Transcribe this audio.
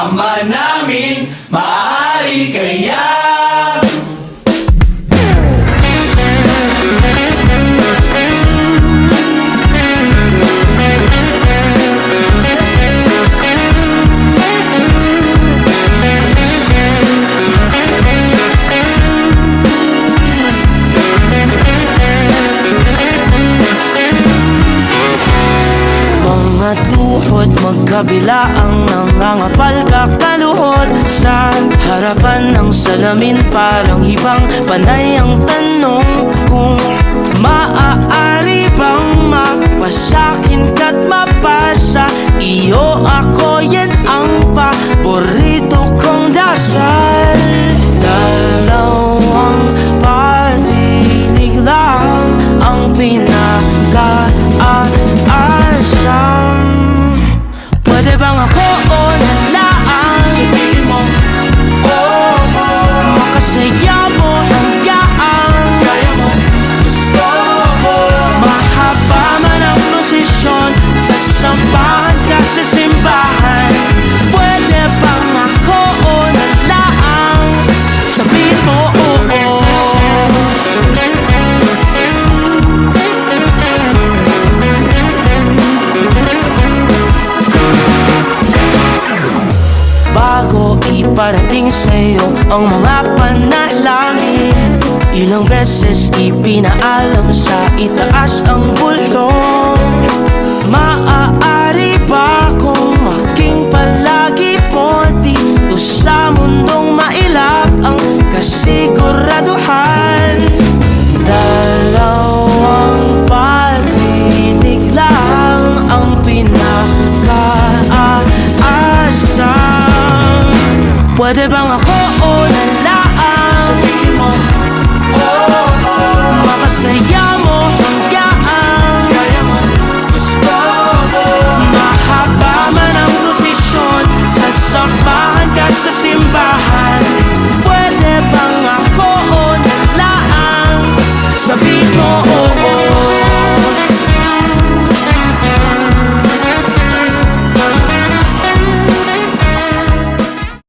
Ama namin, maaari kaya? Mga tuhod magkabila ang nangangapal kakaluhod sa harapan ng salamin. Parang hibang panay ang tanong kung maaari bang mapasakin ka't mapasa iyo ako. Yan ang paborito kong dasal. Dalawang patinig lang ang pinag-aasam. Pwede bang ako o nalaan? Sabihin mo, oo, makasaya mo hanggaan. kaya mo, gusto mo. Mahaba man ang prosesyon, sasambahan ka sa simbahan. Pwede bang ako o nalaan? Sabihin mo oo. Bago iparating sa'yo ang mga panalangin, ilang beses ipinaalam sa itaas ang bulong. Maaari ba kung maging palagi po dito sa mundong mailap ang kasiguraduhan? Dalawang patinig lang ang pinag-aasam. Pwede bang ako o nalaan? Sabihin mo, oo, makasaya mo hanggaan. kaya mo, gusto mo. Mahaba man ang prosesyon, sasambahan ka sa simbahan.